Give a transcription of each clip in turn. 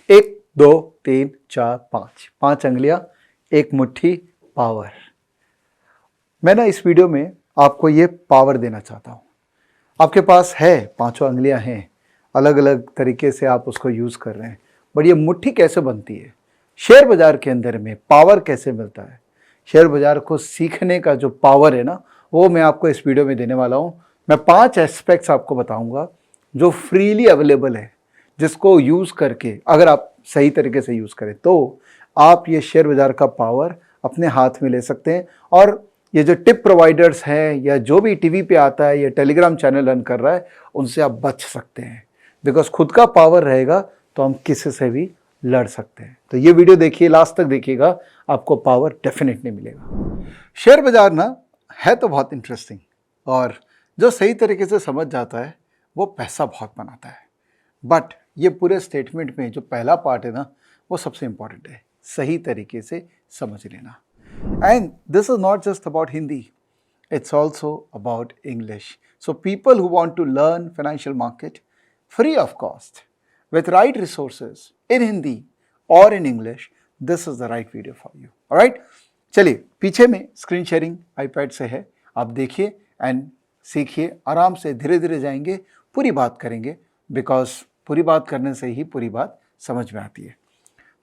एक, दो, तीन, चार, पाँच, 5 अंगुलियां, एक मुट्ठी, पावर। मैं ना इस वीडियो में आपको ये पावर देना चाहता हूँ। आपके पास है, 5 अंगुलियां हैं, अलग अलग तरीके से आप उसको यूज़ कर रहे हैं, बट ये मुट्ठी कैसे बनती है, शेयर बाजार के अंदर में पावर कैसे मिलता है, शेयर बाजार को सीखने का जो पावर है ना, वो मैं आपको इस वीडियो में देने वाला हूँ। मैं 5 एस्पेक्ट्स आपको बताऊंगा जो फ्रीली अवेलेबल है, जिसको यूज़ करके अगर आप सही तरीके से यूज़ करें तो आप ये शेयर बाजार का पावर अपने हाथ में ले सकते हैं। और ये जो टिप प्रोवाइडर्स हैं या जो भी टीवी पे आता है या टेलीग्राम चैनल रन कर रहा है, उनसे आप बच सकते हैं। बिकॉज खुद का पावर रहेगा तो हम किसी से भी लड़ सकते हैं। तो ये वीडियो देखिए, लास्ट तक देखिएगा, आपको पावर डेफिनेटली मिलेगा। शेयर बाजार ना है तो बहुत इंटरेस्टिंग, और जो सही तरीके से समझ जाता है वो पैसा बहुत बनाता है। बट ये पूरे स्टेटमेंट में जो पहला पार्ट है ना, वो सबसे इंपॉर्टेंट है, सही तरीके से समझ लेना। And this is not just about Hindi, it's also about English. So people who want to learn financial market free of cost with right resources in Hindi or in English, this is the right video for you. Alright? चलिए, पीछे में screen sharing iPad से है, आप देखिए and सीखिए, आराम से धीरे धीरे जाएंगे, पूरी बात करेंगे, बिकॉज पूरी बात करने से ही पूरी बात समझ में आती है।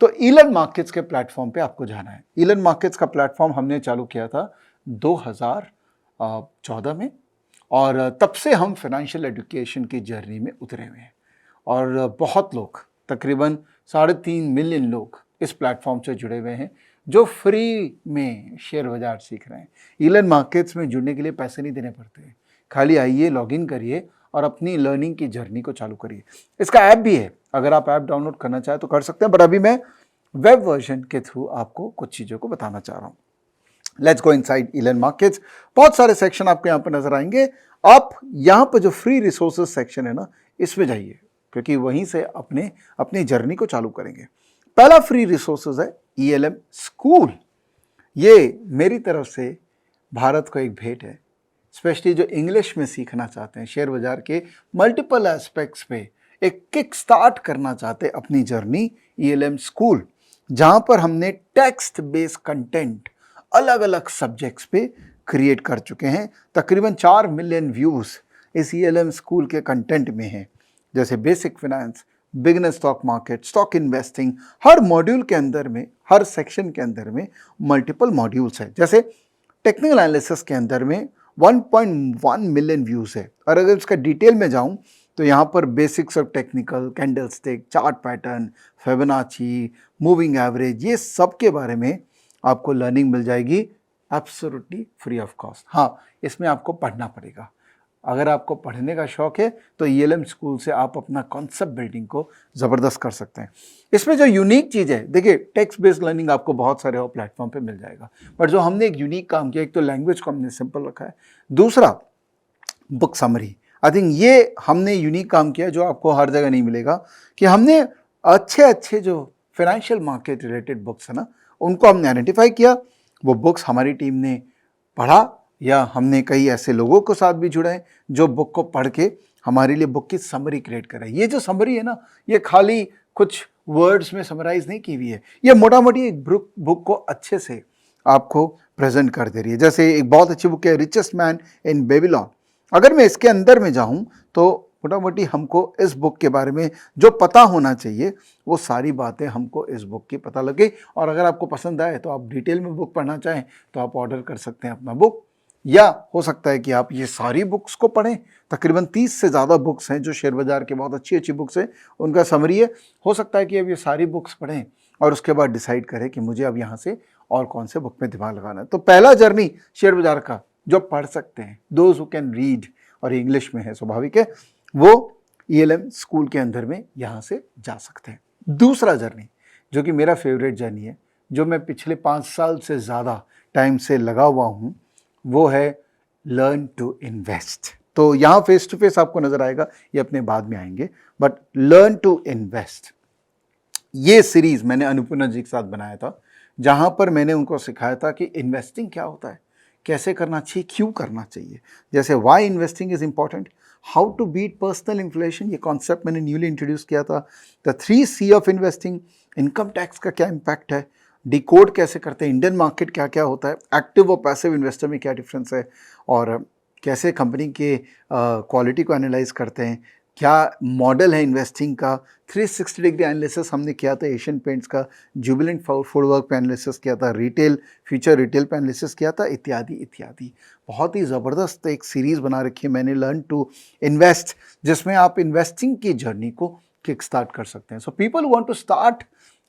तो इलन मार्केट्स के प्लेटफॉर्म पे आपको जाना है। इलन मार्केट्स का प्लेटफॉर्म हमने चालू किया था 2014 में, और तब से हम फाइनेंशियल एजुकेशन की जर्नी में उतरे हुए हैं। और बहुत लोग, तकरीबन 3.5 मिलियन लोग इस प्लेटफॉर्म से जुड़े हुए हैं, जो फ्री में शेयर बाजार सीख रहे हैं। इलन मार्केट्स में जुड़ने के लिए पैसे नहीं देने पड़ते हैं, खाली आइए, लॉगिन करिए और अपनी लर्निंग की जर्नी को चालू करिए। इसका ऐप भी है, अगर आप ऐप डाउनलोड करना चाहें तो कर सकते हैं, बट अभी मैं वेब वर्जन के थ्रू आपको कुछ चीज़ों को बताना चाह रहा हूँ। Let's go inside Elon markets. बहुत सारे सेक्शन आपको यहाँ पर नजर आएंगे। आप यहाँ पर जो फ्री रिसोर्सेज सेक्शन है ना, इसमें जाइए, क्योंकि वहीं से अपनी जर्नी को चालू करेंगे। पहला फ्री रिसोर्सेज है ELM स्कूल। ये मेरी तरफ से भारत को एक भेंट है, स्पेशली जो इंग्लिश में सीखना चाहते हैं, शेयर बाजार के मल्टीपल एस्पेक्ट्स पे एक किक स्टार्ट करना चाहते हैं अपनी जर्नी। ELM स्कूल, जहां पर हमने टेक्स्ट बेस्ड कंटेंट अलग अलग सब्जेक्ट्स पे क्रिएट कर चुके हैं। तकरीबन 4 मिलियन व्यूज इस ELM स्कूल के कंटेंट में हैं, जैसे basic finance, beginner stock market, stock investing. हर मॉड्यूल के अंदर में, हर सेक्शन के अंदर में मल्टीपल मॉड्यूल्स हैं। जैसे टेक्निकल एनालिसिस के अंदर में 1.1 मिलियन व्यूज़ है, और अगर इसका डिटेल में जाऊं तो यहाँ पर basics of technical, candlestick, chart pattern, Fibonacci, moving average, ये सब के बारे में आपको लर्निंग मिल जाएगी एब्सोल्युटली फ्री ऑफ कॉस्ट। हाँ, इसमें आपको पढ़ना पड़ेगा। अगर आपको पढ़ने का शौक है तो ELM स्कूल से आप अपना कॉन्सेप्ट बिल्डिंग को ज़बरदस्त कर सकते हैं। इसमें जो यूनिक चीज़ है, देखिए, टेक्स्ट बेस्ड लर्निंग आपको बहुत सारे और प्लेटफॉर्म पे मिल जाएगा, बट जो हमने एक यूनिक काम किया, एक तो लैंग्वेज को हमने सिंपल रखा है, दूसरा बुक समरी। आई थिंक ये हमने यूनिक काम किया जो आपको हर जगह नहीं मिलेगा, कि हमने अच्छे जो फाइनेंशियल मार्केट रिलेटेड बुक्स है ना, उनको हमने आइडेंटिफाई किया। वो बुक्स हमारी टीम ने पढ़ा, या हमने कई ऐसे लोगों के साथ भी जुड़े हैं जो बुक को पढ़ के हमारे लिए बुक की समरी क्रिएट करे। ये जो समरी है ना, ये खाली कुछ वर्ड्स में समराइज नहीं की हुई है, ये मोटा मोटी एक बुक को अच्छे से आपको प्रेजेंट कर दे रही है। जैसे एक बहुत अच्छी बुक है रिचेस्ट मैन इन बेबीलोन। अगर मैं इसके अंदर में जाऊं तो मोटा मोटी हमको इस बुक के बारे में जो पता होना चाहिए, वो सारी बातें हमको इस बुक की पता लगे। और अगर आपको पसंद आए तो आप डिटेल में बुक पढ़ना चाहें तो आप ऑर्डर कर सकते हैं अपना बुक, या हो सकता है कि आप ये सारी बुक्स को पढ़ें। तकरीबन 30 से ज़्यादा बुक्स हैं जो शेयर बाजार के बहुत अच्छी बुक्स हैं, उनका समरी है। हो सकता है कि अब ये सारी बुक्स पढ़ें और उसके बाद डिसाइड करें कि मुझे अब यहाँ से और कौन से बुक में दिमाग लगाना है। तो पहला जर्नी शेयर बाजार का जो पढ़ सकते हैं, दोज हु कैन रीड, और इंग्लिश में है, स्वाभाविक है, वो ELM स्कूल के अंदर में यहाँ से जा सकते हैं। दूसरा जर्नी, जो कि मेरा फेवरेट जर्नी है, जो मैं पिछले 5 साल से ज़्यादा टाइम से लगा हुआ हूँ, वो है लर्न टू इन्वेस्ट। तो यहाँ फेस टू फेस आपको नजर आएगा, ये अपने बाद में आएंगे, बट लर्न टू इन्वेस्ट, ये सीरीज मैंने अनुपूर्णा जी के साथ बनाया था, जहाँ पर मैंने उनको सिखाया था कि इन्वेस्टिंग क्या होता है, कैसे करना चाहिए, क्यों करना चाहिए। जैसे why investing is important, how to beat personal inflation, ये कॉन्सेप्ट मैंने न्यूली इंट्रोड्यूस किया था। The 3C of investing, income tax का क्या इम्पैक्ट है, डिकोड कैसे करते हैं, इंडियन मार्केट क्या क्या होता है, एक्टिव और पैसिव इन्वेस्टर में क्या डिफरेंस है, और कैसे कंपनी के क्वालिटी को एनालाइज करते हैं, क्या मॉडल है इन्वेस्टिंग का, 360 डिग्री एनालिसिस हमने किया था एशियन पेंट्स का, जुबिलेंट फूडवर्क पे एनालिसिस किया था, रिटेल फ्यूचर रिटेल पे एनालिसिस किया था, इत्यादि इत्यादि। बहुत ही ज़बरदस्त एक सीरीज़ बना रखी है मैंने, लर्न टू इन्वेस्ट, जिसमें आप इन्वेस्टिंग की जर्नी को किक स्टार्ट कर सकते हैं। So people want to start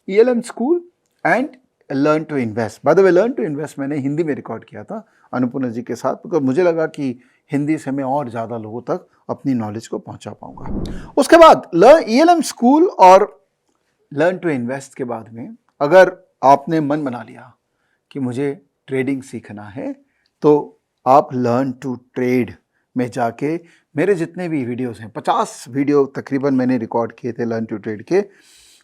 ELM school and learn to invest. By the way, learn to invest मैंने हिंदी में रिकॉर्ड किया था अनुपूर्णा जी के साथ, बिकॉज मुझे लगा कि हिंदी से मैं और ज़्यादा लोगों तक अपनी नॉलेज को पहुंचा पाऊंगा। उसके बाद ELM स्कूल और लर्न टू इन्वेस्ट के बाद में अगर आपने मन बना लिया कि मुझे ट्रेडिंग सीखना है, तो आप लर्न टू ट्रेड में जाके मेरे जितने भी वीडियोस हैं, 50 वीडियो तकरीबन मैंने रिकॉर्ड किए थे लर्न टू ट्रेड के,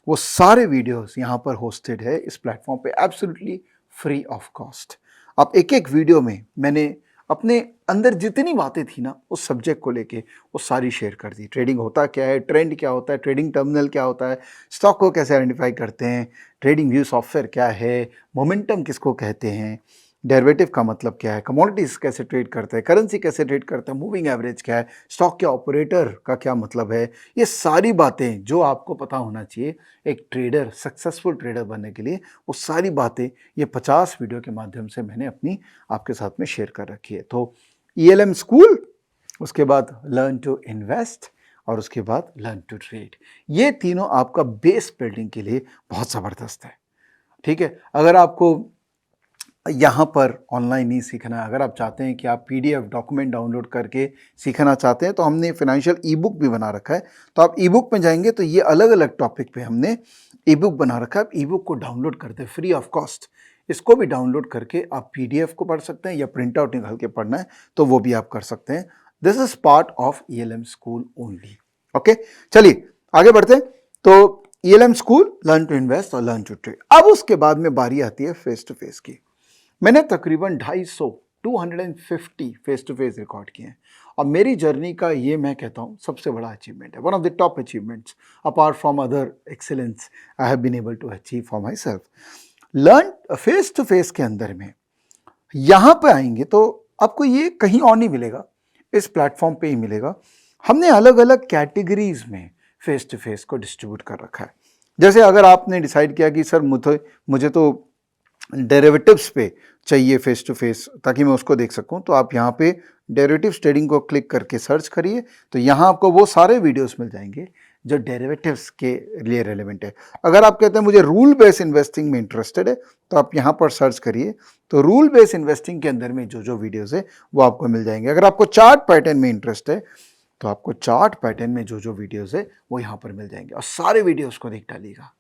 वो सारे वीडियोस यहाँ पर होस्टेड है इस प्लेटफॉर्म पे एब्सोल्युटली फ्री ऑफ कॉस्ट। आप एक एक वीडियो में मैंने अपने अंदर जितनी बातें थी ना उस सब्जेक्ट को लेके वो सारी शेयर कर दी। ट्रेडिंग होता क्या है, ट्रेंड क्या होता है, ट्रेडिंग टर्मिनल क्या होता है, स्टॉक को कैसे आइडेंटिफाई करते हैं, ट्रेडिंग व्यू सॉफ्टवेयर क्या है, मोमेंटम किसको कहते हैं, डेरिवेटिव का मतलब क्या है, कमोडिटीज कैसे ट्रेड करते हैं, करेंसी कैसे ट्रेड करते हैं, मूविंग एवरेज क्या है, स्टॉक के ऑपरेटर का क्या मतलब है, ये सारी बातें जो आपको पता होना चाहिए एक ट्रेडर, सक्सेसफुल ट्रेडर बनने के लिए, वो सारी बातें ये 50 वीडियो के माध्यम से मैंने अपनी आपके साथ में शेयर कर रखी है। तो ELM स्कूल, उसके बाद लर्न टू इन्वेस्ट और उसके बाद लर्न टू ट्रेड, ये तीनों आपका बेस बिल्डिंग के लिए बहुत ज़बरदस्त है। ठीक है, अगर आपको यहाँ पर ऑनलाइन नहीं सीखना है, अगर आप चाहते हैं कि आप PDF डॉक्यूमेंट डाउनलोड करके सीखना चाहते हैं, तो हमने फाइनेंशियल ई-बुक भी बना रखा है। तो आप ई-बुक में जाएंगे तो ये अलग अलग टॉपिक पे हमने ई-बुक बना रखा है। आप ई-बुक को डाउनलोड करते हैं फ्री ऑफ कॉस्ट, इसको भी डाउनलोड करके आप PDF को पढ़ सकते हैं, या प्रिंट आउट निकाल के पढ़ना है तो वो भी आप कर सकते हैं। This is part of ELM school only. Okay, चलिए आगे बढ़ते हैं। तो ELM school, learn to invest और लर्न टू ट्रेड। अब उसके बाद में बारी आती है फेस टू फेस की। मैंने तकरीबन 250 फेस टू फेस रिकॉर्ड किए हैं, और मेरी जर्नी का ये मैं कहता हूँ सबसे बड़ा अचीवमेंट है, one of the top achievements apart from other excellence I have been able to achieve for myself. Learn face to face के अंदर में यहाँ पे आएंगे तो आपको ये कहीं और नहीं मिलेगा, इस प्लेटफॉर्म पे ही मिलेगा। हमने अलग अलग कैटेगरीज में फेस टू फेस को डिस्ट्रीब्यूट कर रखा है। जैसे अगर आपने डिसाइड किया कि सर मुझे तो डेरिवेटिव्स पे चाहिए फेस टू फेस ताकि मैं उसको देख सकूं, तो आप यहाँ पे डेरिवेटिव्स ट्रेडिंग को क्लिक करके सर्च करिए, तो यहाँ आपको वो सारे वीडियोस मिल जाएंगे जो डेरिवेटिव्स के लिए रेलेवेंट है। अगर आप कहते हैं मुझे रूल बेस्ड इन्वेस्टिंग में इंटरेस्टेड है, तो आप यहाँ पर सर्च करिए, तो रूल बेस्ड इन्वेस्टिंग के अंदर में जो जो वीडियोस है वो आपको मिल जाएंगे। अगर आपको चार्ट पैटर्न में इंटरेस्ट है, तो आपको चार्ट पैटर्न में जो जो वीडियोस है वो यहाँ पर मिल जाएंगे, और सारे वीडियोस को देख डालिएगा।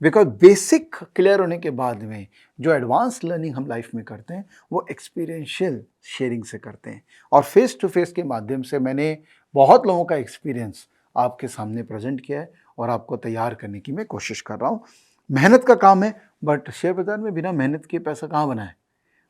बिकॉज बेसिक क्लियर होने के बाद में जो एडवांस लर्निंग हम लाइफ में करते हैं वो एक्सपीरियंशियल शेयरिंग से करते हैं, और फेस टू फेस के माध्यम से मैंने बहुत लोगों का एक्सपीरियंस आपके सामने प्रेजेंट किया है और आपको तैयार करने की मैं कोशिश कर रहा हूँ। मेहनत का काम है, बट शेयर बाजार में बिना मेहनत के पैसा कहाँ बना है,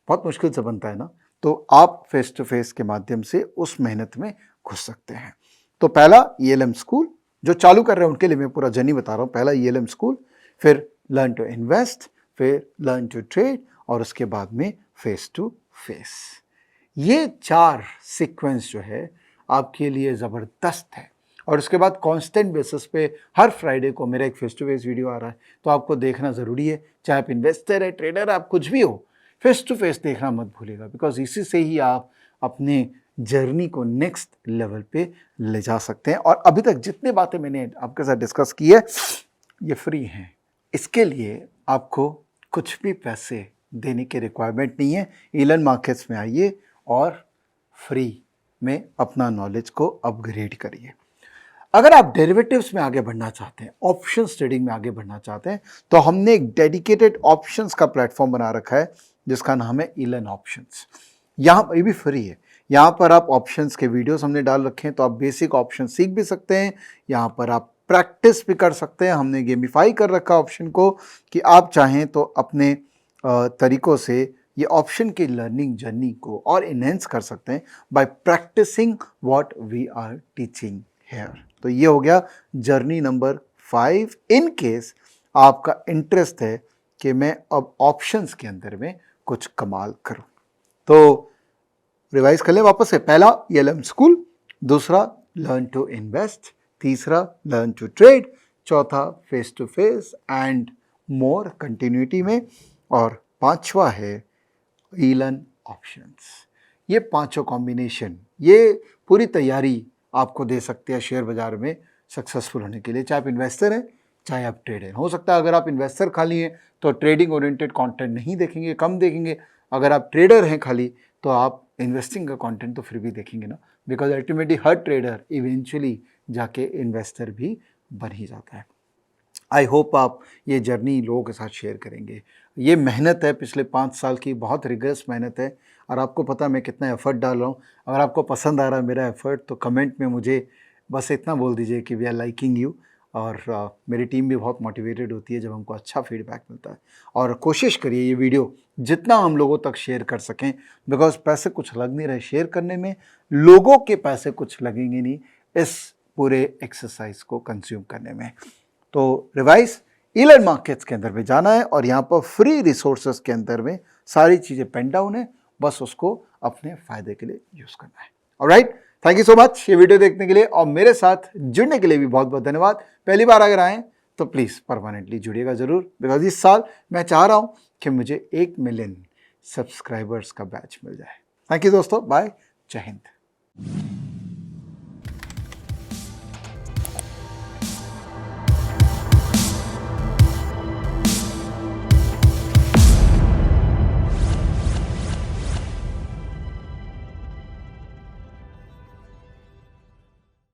बहुत मुश्किल से बनता है ना। तो आप फेस टू फेस के माध्यम से उस मेहनत में घुस सकते हैं। तो पहला ELM स्कूल, जो चालू कर रहे हैं उनके लिए मैं पूरा जर्नी बता रहा हूँ। पहला ELM स्कूल, फिर लर्न टू इन्वेस्ट, फिर लर्न टू ट्रेड, और उसके बाद में फेस टू फेस। ये 4 सीक्वेंस जो है आपके लिए ज़बरदस्त है। और उसके बाद कांस्टेंट बेसिस पे हर फ्राइडे को मेरा एक फेस टू फेस वीडियो आ रहा है, तो आपको देखना ज़रूरी है। चाहे आप इन्वेस्टर है, ट्रेडर, आप कुछ भी हो, फेस टू फेस देखना मत भूलिएगा, बिकॉज इसी से ही आप अपने जर्नी को नेक्स्ट लेवल पे ले जा सकते हैं। और अभी तक जितने बातें मैंने आपके साथ डिस्कस की है ये फ्री हैं, इसके लिए आपको कुछ भी पैसे देने की रिक्वायरमेंट नहीं है। ELM मार्केट्स में आइए और फ्री में अपना नॉलेज को अपग्रेड करिए। अगर आप डेरिवेटिव्स में आगे बढ़ना चाहते हैं, ऑप्शंस ट्रेडिंग में आगे बढ़ना चाहते हैं, तो हमने एक डेडिकेटेड ऑप्शंस का प्लेटफॉर्म बना रखा है जिसका नाम है ELN ऑप्शंस। यहाँ ये भी फ्री है, यहाँ पर आप ऑप्शंस के वीडियोस हमने डाल रखे हैं, तो आप बेसिक ऑप्शन सीख भी सकते हैं, यहाँ पर आप प्रैक्टिस भी कर सकते हैं। हमने गेमिफाई कर रखा ऑप्शन को कि आप चाहें तो अपने तरीकों से ये ऑप्शन की लर्निंग जर्नी को और इनहेंस कर सकते हैं by practicing what we are teaching here. तो ये हो गया जर्नी नंबर 5 इन केस आपका इंटरेस्ट है कि मैं अब ऑप्शंस के अंदर में कुछ कमाल करूं। तो रिवाइज कर लें वापस से। पहला ELM स्कूल, दूसरा लर्न टू इन्वेस्ट, तीसरा लर्न टू ट्रेड, चौथा face to face and more continuity में, और पांचवा है ईलन ऑप्शंस। ये पांचों कॉम्बिनेशन, ये पूरी तैयारी आपको दे सकते हैं शेयर बाजार में सक्सेसफुल होने के लिए, चाहे आप इन्वेस्टर हैं चाहे आप ट्रेडर। हो सकता है अगर आप इन्वेस्टर खाली हैं तो ट्रेडिंग ओरिएंटेड कंटेंट नहीं देखेंगे, कम देखेंगे। अगर आप ट्रेडर हैं खाली तो आप इन्वेस्टिंग का कंटेंट तो फिर भी देखेंगे ना, because ultimately her trader eventually जाके इन्वेस्टर भी बन ही जाता है। आई होप आप ये जर्नी लोगों के साथ शेयर करेंगे। ये मेहनत है पिछले 5 साल की, बहुत रिगरस मेहनत है, और आपको पता मैं कितना एफर्ट डाल रहा हूँ। अगर आपको पसंद आ रहा है मेरा एफर्ट तो कमेंट में मुझे बस इतना बोल दीजिए कि वी आर लाइकिंग यू। और मेरी टीम भी बहुत मोटिवेटेड होती है जब हमको अच्छा फीडबैक मिलता है। और कोशिश करिए ये वीडियो जितना हम लोगों तक शेयर कर सकें, बिकॉज पैसे कुछ लग नहीं रहे शेयर करने में, लोगों के पैसे कुछ लगेंगे नहीं इस पूरे एक्सरसाइज को कंज्यूम करने में। तो रिवाइज, ईलन मार्केट्स के अंदर में जाना है और यहाँ पर फ्री रिसोर्सेज के अंदर में सारी चीज़ें पेन डाउन है, बस उसको अपने फ़ायदे के लिए यूज़ करना है। Alright, thank you so much ये वीडियो देखने के लिए, और मेरे साथ जुड़ने के लिए भी बहुत बहुत धन्यवाद। पहली बार अगर आएँ तो प्लीज़ परमानेंटली जुड़िएगा ज़रूर, बिकॉज इस साल मैं चाह रहा हूँ कि मुझे 1 मिलियन सब्सक्राइबर्स का बैच मिल जाए। थैंक यू दोस्तों, बाय, जय हिंद।